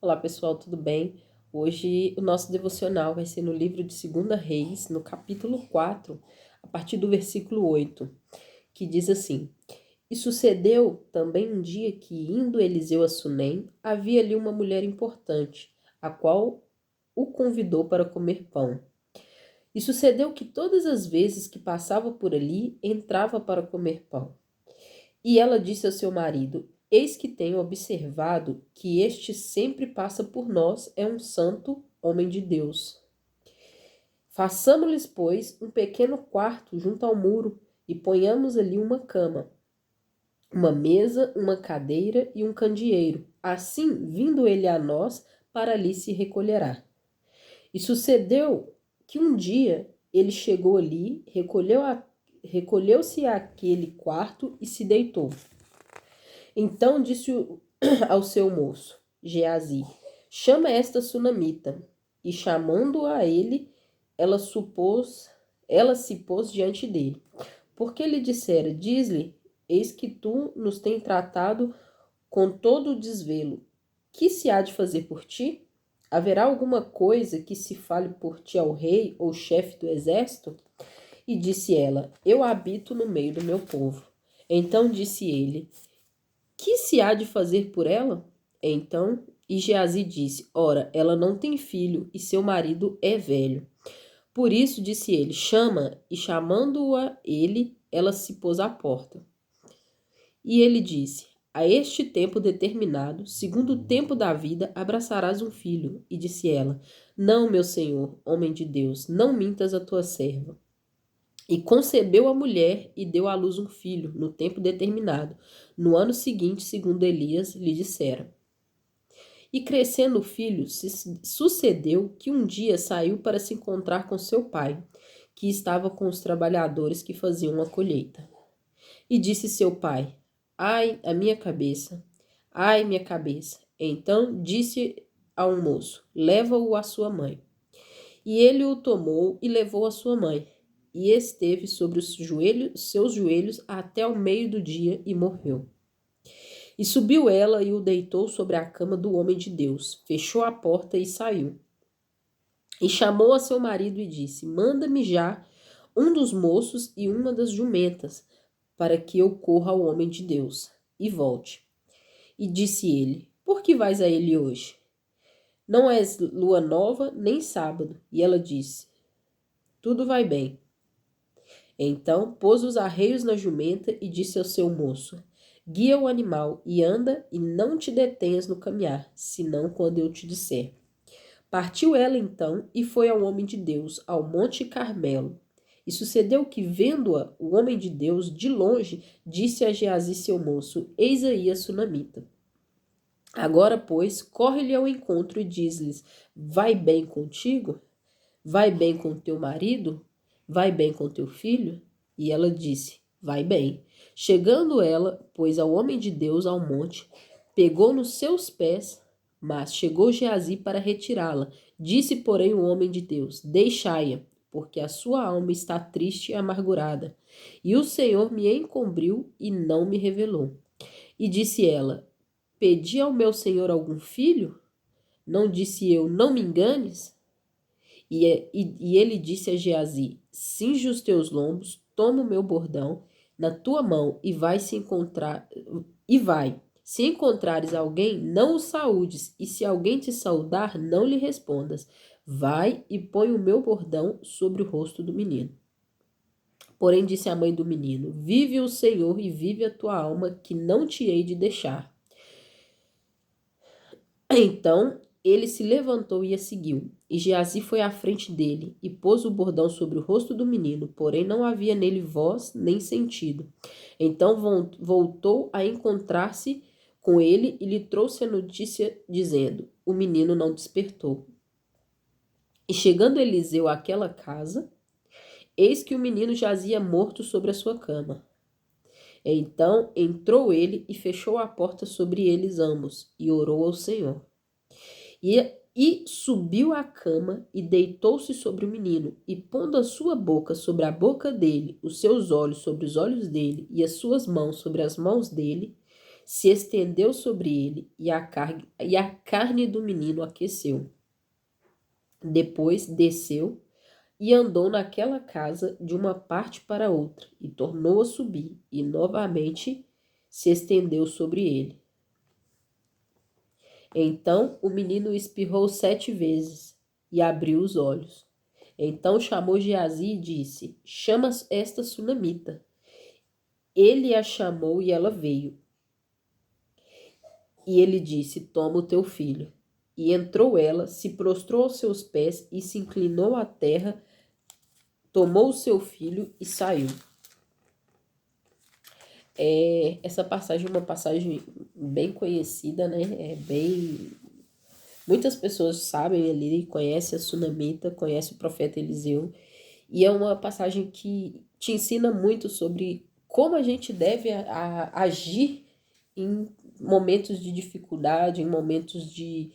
Olá pessoal, tudo bem? Hoje o nosso devocional vai ser no livro de 2 Reis, no capítulo 4, a partir do versículo 8, que diz assim: E sucedeu também um dia que, indo Eliseu a Sunem, havia ali uma mulher importante, a qual o convidou para comer pão. E sucedeu que todas as vezes que passava por ali, entrava para comer pão. E ela disse ao seu marido: Eis que tenho observado que este sempre passa por nós, é um santo homem de Deus. Façamo-lhes, pois, um pequeno quarto junto ao muro e ponhamos ali uma cama, uma mesa, uma cadeira e um candeeiro. Assim, vindo ele a nós, para ali se recolherá. E sucedeu que um dia ele chegou ali, recolheu-se àquele quarto e se deitou. Então disse ao seu moço, Geazi: Chama esta sunamita. E chamando a ele, ela se pôs diante dele. Porque lhe dissera: Diz-lhe, eis que tu nos tem tratado com todo o desvelo. Que se há de fazer por ti? Haverá alguma coisa que se fale por ti ao rei ou chefe do exército? E disse ela: Eu habito no meio do meu povo. Então disse ele: Que se há de fazer por ela? Então, Geazi disse: Ora, ela não tem filho e seu marido é velho. Por isso disse ele: Chama, e chamando-a ele, ela se pôs à porta. E ele disse: A este tempo determinado, segundo o tempo da vida, abraçarás um filho. E disse ela: Não, meu senhor, homem de Deus, não mintas a tua serva. E concebeu a mulher e deu à luz um filho, no tempo determinado, no ano seguinte, segundo Elias lhe dissera. E crescendo o filho, sucedeu que um dia saiu para se encontrar com seu pai, que estava com os trabalhadores que faziam a colheita. E disse seu pai: Ai, a minha cabeça! Ai, minha cabeça! Então disse ao moço: Leva-o à sua mãe. E ele o tomou e levou à sua mãe. E esteve sobre os seus joelhos até o meio do dia e morreu. E subiu ela e o deitou sobre a cama do homem de Deus, fechou a porta e saiu. E chamou a seu marido e disse: Manda-me já um dos moços e uma das jumentas, para que eu corra ao homem de Deus e volte. E disse ele: Por que vais a ele hoje? Não és lua nova, nem sábado. E ela disse: Tudo vai bem. Então pôs os arreios na jumenta e disse ao seu moço: Guia o animal e anda, e não te detenhas no caminhar, senão quando eu te disser. Partiu ela então e foi ao homem de Deus, ao monte Carmelo. E sucedeu que, vendo-a, o homem de Deus, de longe, disse a Geazi seu moço: Eis aí a sunamita. Agora, pois, corre-lhe ao encontro e diz-lhes: Vai bem contigo? Vai bem com teu marido? Vai bem com teu filho? E ela disse: Vai bem. Chegando ela, pois, ao homem de Deus ao monte, pegou nos seus pés, mas chegou Geazi para retirá-la. Disse, porém, o homem de Deus: Deixai-a, porque a sua alma está triste e amargurada. E o Senhor me encobriu e não me revelou. E disse ela: Pedi ao meu senhor algum filho? Não disse eu: Não me enganes? E ele disse a Geazi: Cinge os teus lombos, toma o meu bordão na tua mão e vai. Se encontrares alguém, não o saúdes, e se alguém te saudar, não lhe respondas. Vai e põe o meu bordão sobre o rosto do menino. Porém disse a mãe do menino: Vive o Senhor e vive a tua alma, que não te hei de deixar. Então ele se levantou e a seguiu. E Geazi foi à frente dele e pôs o bordão sobre o rosto do menino, porém não havia nele voz nem sentido. Então voltou a encontrar-se com ele e lhe trouxe a notícia, dizendo: O menino não despertou. E chegando Eliseu àquela casa, eis que o menino jazia morto sobre a sua cama. Então entrou ele e fechou a porta sobre eles ambos, e orou ao Senhor. E subiu à cama e deitou-se sobre o menino, e pondo a sua boca sobre a boca dele, os seus olhos sobre os olhos dele, e as suas mãos sobre as mãos dele, se estendeu sobre ele e a carne do menino aqueceu. Depois desceu e andou naquela casa de uma parte para outra, e tornou a subir, e novamente se estendeu sobre ele. Então o menino espirrou 7 vezes e abriu os olhos. Então chamou Geazi e disse: chama esta sunamita. Ele a chamou e ela veio. E ele disse: toma o teu filho. E entrou ela, se prostrou aos seus pés e se inclinou à terra, tomou o seu filho e saiu. Essa passagem é uma passagem bem conhecida, né? Muitas pessoas sabem ali, conhecem a sunamita, conhecem o profeta Eliseu. E é uma passagem que te ensina muito sobre como a gente deve agir em momentos de dificuldade, em momentos de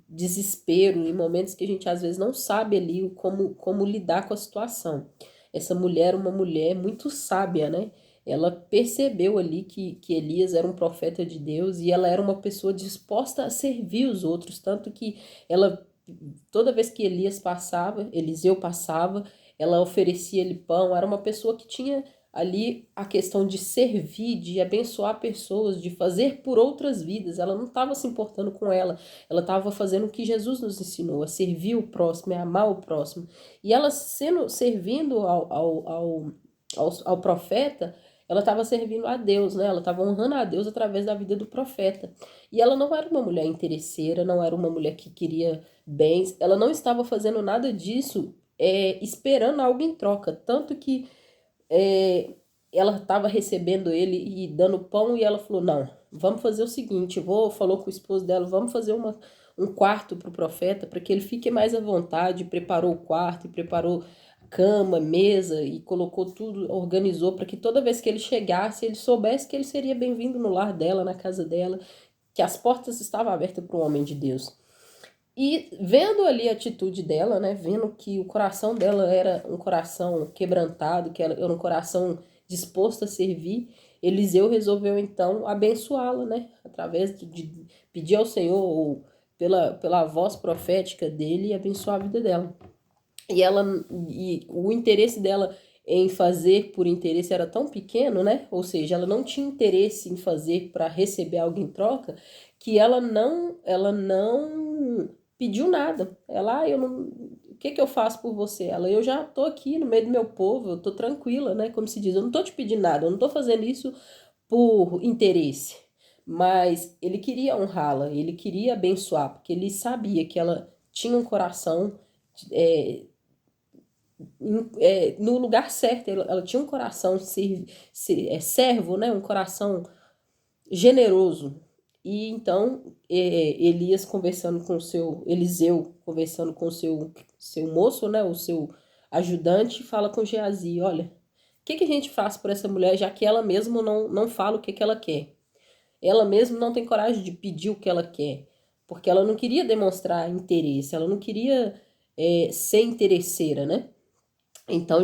desespero, em momentos que a gente às vezes não sabe ali como lidar com a situação. Essa mulher, uma mulher muito sábia, né? Ela percebeu ali que Elias era um profeta de Deus e ela era uma pessoa disposta a servir os outros, tanto que ela, toda vez que Eliseu passava, ela oferecia ele pão, era uma pessoa que tinha ali a questão de servir, de abençoar pessoas, de fazer por outras vidas. Ela não estava se importando com ela estava fazendo o que Jesus nos ensinou, a servir o próximo, a amar o próximo. E ela servindo ao profeta, ela estava servindo a Deus, né? Ela estava honrando a Deus através da vida do profeta. E ela não era uma mulher interesseira, não era uma mulher que queria bens, ela não estava fazendo nada disso esperando algo em troca. Tanto que ela estava recebendo ele e dando pão e ela falou, não, vamos fazer o seguinte, falou com o esposo dela, vamos fazer um quarto para o profeta para que ele fique mais à vontade, preparou o quarto, preparou cama, mesa e colocou tudo, organizou para que toda vez que ele chegasse, ele soubesse que ele seria bem-vindo no lar dela, na casa dela, que as portas estavam abertas para o homem de Deus. E vendo ali a atitude dela, né, vendo que o coração dela era um coração quebrantado, que era um coração disposto a servir, Eliseu resolveu então abençoá-la, né, através de pedir ao Senhor, ou pela voz profética dele, abençoar a vida dela. E o interesse dela em fazer por interesse era tão pequeno, né? Ou seja, ela não tinha interesse em fazer para receber algo em troca, que ela não pediu nada. Eu não, o que que eu faço por você? Eu já tô aqui no meio do meu povo, eu tô tranquila, né? Como se diz, eu não tô te pedindo nada, eu não tô fazendo isso por interesse. Mas ele queria honrá-la, ele queria abençoar, porque ele sabia que ela tinha um coração no lugar certo. Ela tinha um coração servo, né? Um coração generoso. E então Elias conversando com Eliseu conversando com seu moço, né? O seu ajudante, fala com Geazi, olha, o que a gente faz por essa mulher, já que ela mesma não fala o que ela quer? Ela mesma não tem coragem de pedir o que ela quer, porque ela não queria demonstrar interesse, ela não queria ser interesseira, né? Então,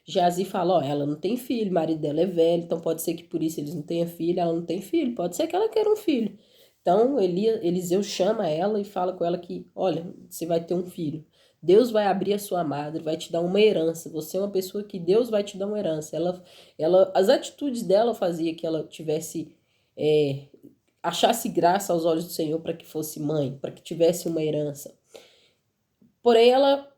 Geazi fala, ó, ela não tem filho, o marido dela é velho, então pode ser que por isso eles não tenham filho, ela não tem filho, pode ser que ela queira um filho. Então, Eliseu chama ela e fala com ela que, olha, você vai ter um filho. Deus vai abrir a sua madre, vai te dar uma herança. Você é uma pessoa que Deus vai te dar uma herança. As atitudes dela fazia que ela tivesse, achasse graça aos olhos do Senhor para que fosse mãe, para que tivesse uma herança. Porém, ela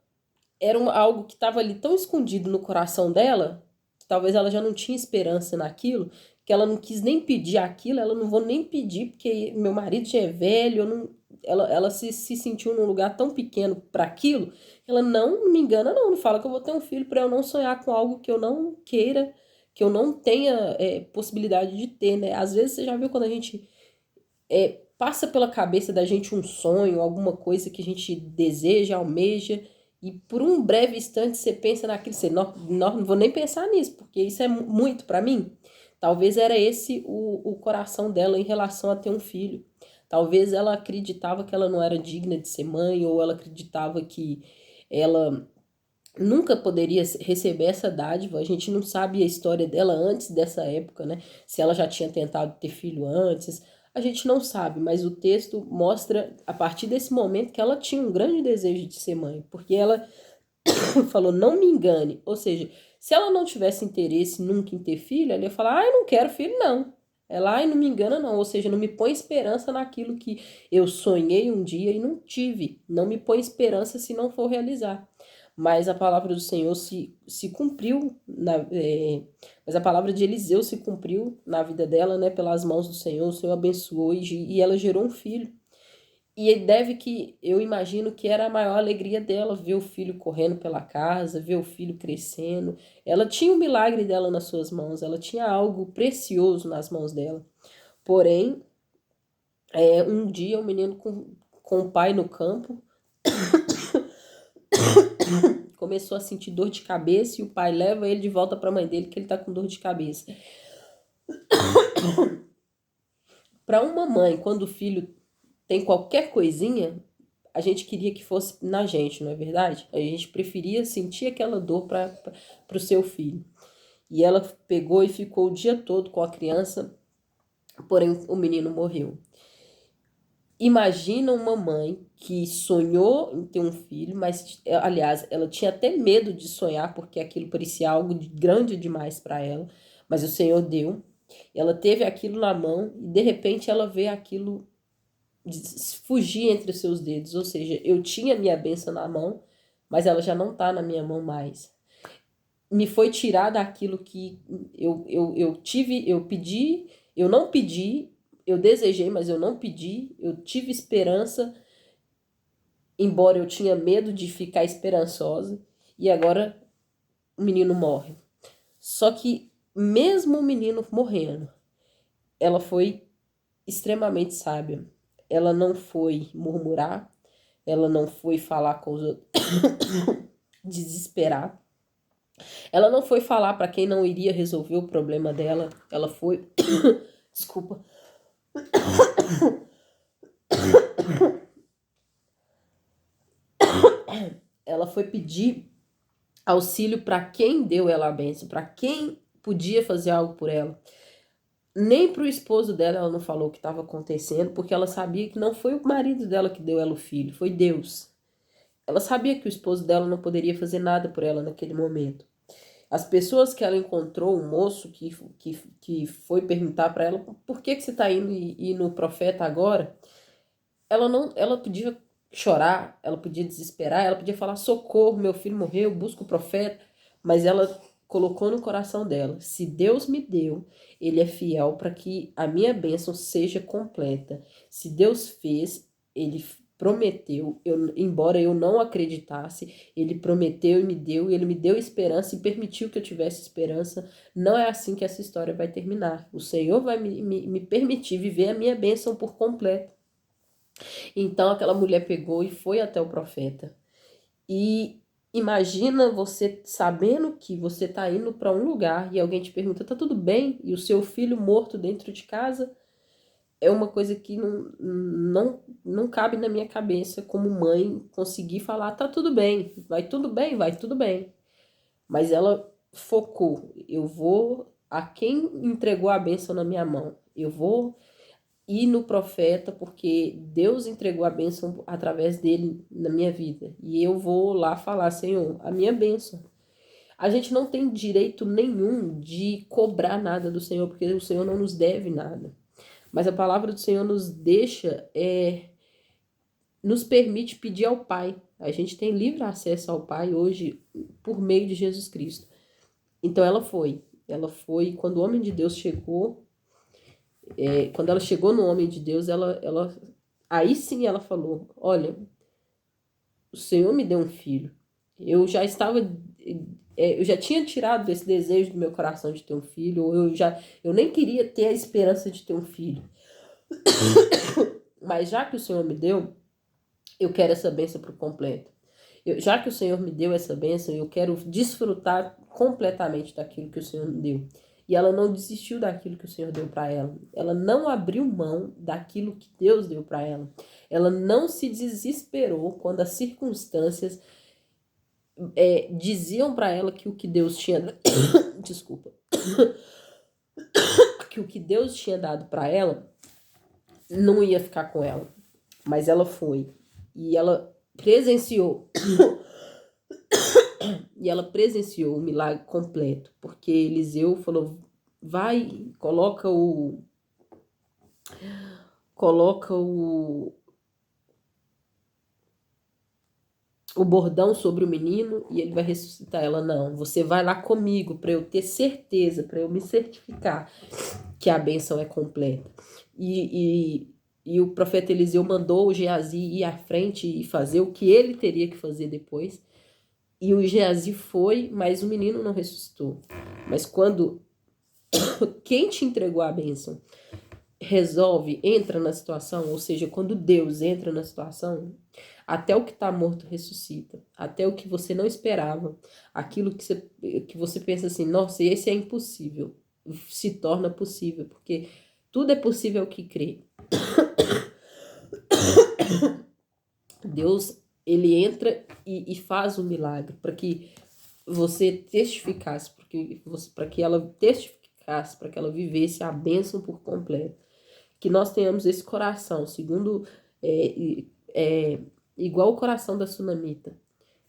era algo que estava ali tão escondido no coração dela, que talvez ela já não tinha esperança naquilo, que ela não quis nem pedir aquilo, ela não vou nem pedir, porque meu marido já é velho, ela se sentiu num lugar tão pequeno para aquilo, ela não me engana não fala que eu vou ter um filho para eu não sonhar com algo que eu não queira, que eu não tenha possibilidade de ter, né? Às vezes você já viu quando a gente passa pela cabeça da gente um sonho, alguma coisa que a gente deseja, almeja, e por um breve instante você pensa naquilo, você não vou nem pensar nisso, porque isso é muito para mim. Talvez era esse o coração dela em relação a ter um filho. Talvez ela acreditava que ela não era digna de ser mãe, ou ela acreditava que ela nunca poderia receber essa dádiva. A gente não sabe a história dela antes dessa época, né? Se ela já tinha tentado ter filho antes, a gente não sabe, mas o texto mostra a partir desse momento que ela tinha um grande desejo de ser mãe, porque ela falou, não me engane. Ou seja, se ela não tivesse interesse nunca em ter filho, ela ia falar, eu não quero filho, não. Ela, não me engana, não. Ou seja, não me põe esperança naquilo que eu sonhei um dia e não tive. Não me põe esperança se não for realizar. Mas a palavra do Senhor se cumpriu, mas a palavra de Eliseu se cumpriu na vida dela, né, pelas mãos do Senhor. O Senhor abençoou e ela gerou um filho. E deve que, eu imagino que era a maior alegria dela, ver o filho correndo pela casa, ver o filho crescendo. Ela tinha o milagre dela nas suas mãos, ela tinha algo precioso nas mãos dela. Porém, um dia o menino com o pai no campo começou a sentir dor de cabeça e o pai leva ele de volta para a mãe dele que ele tá com dor de cabeça. Para uma mãe, quando o filho tem qualquer coisinha, a gente queria que fosse na gente, não é verdade? A gente preferia sentir aquela dor para o seu filho. E ela pegou e ficou o dia todo com a criança, porém o menino morreu. Imagina uma mãe que sonhou em ter um filho, mas, aliás, ela tinha até medo de sonhar, porque aquilo parecia algo grande demais para ela, mas o Senhor deu. Ela teve aquilo na mão e, de repente, ela vê aquilo fugir entre os seus dedos. Ou seja, eu tinha minha bênção na mão, mas ela já não está na minha mão mais. Me foi tirado aquilo que eu tive, eu pedi, eu não pedi, eu desejei, mas eu não pedi, eu tive esperança, embora eu tinha medo de ficar esperançosa, e agora o menino morre. Só que, mesmo o menino morrendo, ela foi extremamente sábia. Ela não foi murmurar, ela não foi falar com os outros, desesperar. Ela não foi falar para quem não iria resolver o problema dela. Ela foi. Desculpa. Ela foi pedir auxílio para quem deu ela a bênção, para quem podia fazer algo por ela. Nem pro esposo dela ela não falou o que estava acontecendo, porque ela sabia que não foi o marido dela que deu ela o filho, foi Deus. Ela sabia que o esposo dela não poderia fazer nada por ela naquele momento. As pessoas que ela encontrou, um moço que foi perguntar para ela, por que você está indo ir no profeta agora? Ela podia chorar, ela podia desesperar, ela podia falar, socorro, meu filho morreu, busca o profeta, mas ela colocou no coração dela, se Deus me deu, ele é fiel para que a minha bênção seja completa. Se Deus fez, ele prometeu, embora eu não acreditasse, ele prometeu e me deu, ele me deu esperança e permitiu que eu tivesse esperança. Não é assim que essa história vai terminar. O Senhor vai me permitir viver a minha bênção por completo. Então aquela mulher pegou e foi até o profeta. E imagina você sabendo que você está indo para um lugar e alguém te pergunta, tá tudo bem? E o seu filho morto dentro de casa. É uma coisa que não cabe na minha cabeça como mãe conseguir falar, tá tudo bem, vai tudo bem, vai tudo bem. Mas ela focou, eu vou a quem entregou a bênção na minha mão, eu vou ir no profeta porque Deus entregou a bênção através dele na minha vida. E eu vou lá falar, Senhor, a minha bênção. A gente não tem direito nenhum de cobrar nada do Senhor, porque o Senhor não nos deve nada. Mas a palavra do Senhor nos deixa, nos permite pedir ao Pai. A gente tem livre acesso ao Pai hoje por meio de Jesus Cristo. Então ela foi, quando o homem de Deus chegou, quando ela chegou no homem de Deus, aí sim ela falou, olha, o Senhor me deu um filho. Eu já tinha tirado esse desejo do meu coração de ter um filho, eu nem queria ter a esperança de ter um filho. Mas já que o Senhor me deu, eu quero essa bênção por completo. Já que o Senhor me deu essa bênção, eu quero desfrutar completamente daquilo que o Senhor me deu. E ela não desistiu daquilo que o Senhor deu para ela. Ela não abriu mão daquilo que Deus deu para ela. Ela não se desesperou quando as circunstâncias diziam para ela que o que Deus tinha desculpa, que o que Deus tinha dado para ela não ia ficar com ela, mas ela foi e ela presenciou o milagre completo, porque Eliseu falou: vai, coloca o bordão sobre o menino e ele vai ressuscitar. Ela: não, você vai lá comigo para eu ter certeza, para eu me certificar que a bênção é completa. E o profeta Eliseu mandou o Geazi ir à frente e fazer o que ele teria que fazer depois. E o Geazi foi, mas o menino não ressuscitou. Mas quando quem te entregou a bênção resolve, entra na situação, ou seja, quando Deus entra na situação, até o que está morto ressuscita, até o que você não esperava, aquilo que você pensa assim: nossa, esse é impossível, se torna possível, porque tudo é possível ao que crê. Deus, ele entra e faz um milagre para que você testificasse, para que ela testificasse, para que ela vivesse a bênção por completo. Que nós tenhamos esse coração, segundo igual o coração da sunamita,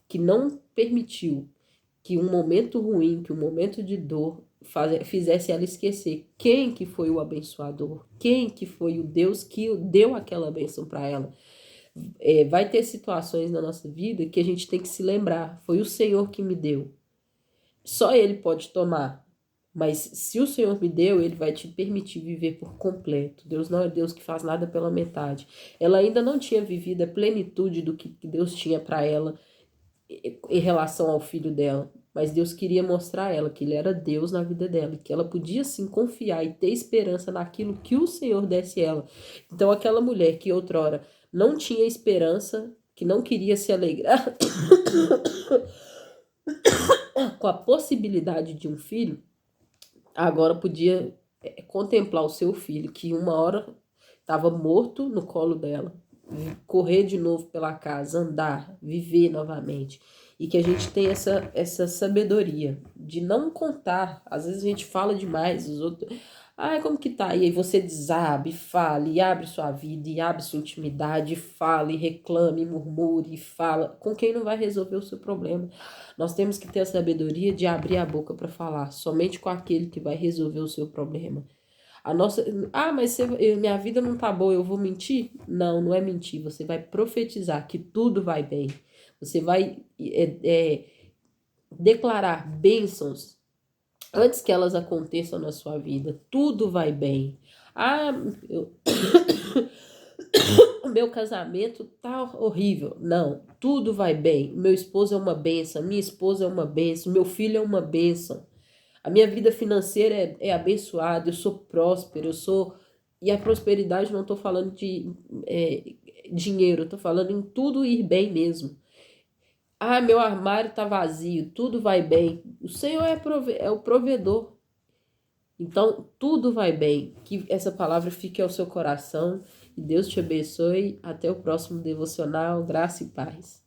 que não permitiu que um momento ruim, que um momento de dor fizesse ela esquecer quem que foi o abençoador, quem que foi o Deus que deu aquela bênção para ela. Vai ter situações na nossa vida que a gente tem que se lembrar: foi o Senhor que me deu. Só Ele pode tomar. Mas se o Senhor me deu, Ele vai te permitir viver por completo. Deus não é Deus que faz nada pela metade. Ela ainda não tinha vivido a plenitude do que Deus tinha para ela em relação ao filho dela. Mas Deus queria mostrar a ela que Ele era Deus na vida dela, e que ela podia sim confiar e ter esperança naquilo que o Senhor desse a ela. Então aquela mulher que outrora não tinha esperança, que não queria se alegrar com a possibilidade de um filho, agora podia contemplar o seu filho, que uma hora estava morto no colo dela, correr de novo pela casa, andar, viver novamente. E que a gente tenha essa sabedoria de não contar. Às vezes a gente fala demais, os outros: como que tá? E aí você desabre, fala, e abre sua vida, e abre sua intimidade, e fala, e reclama, e murmura, e fala com quem não vai resolver o seu problema. Nós temos que ter a sabedoria de abrir a boca para falar, somente com aquele que vai resolver o seu problema. Mas minha vida não tá boa, eu vou mentir? Não, não é mentir. Você vai profetizar que tudo vai bem. Você vai declarar bênçãos antes que elas aconteçam na sua vida. Tudo vai bem. O meu casamento tá horrível. Não, tudo vai bem. Meu esposo é uma bênção, minha esposa é uma bênção, meu filho é uma bênção. A minha vida financeira é abençoada, eu sou próspero, E a prosperidade, não estou falando de dinheiro, estou falando em tudo ir bem mesmo. Meu armário está vazio, tudo vai bem. O Senhor é o provedor. Então, tudo vai bem. Que essa palavra fique ao seu coração. E Deus te abençoe. Até o próximo devocional. Graça e paz.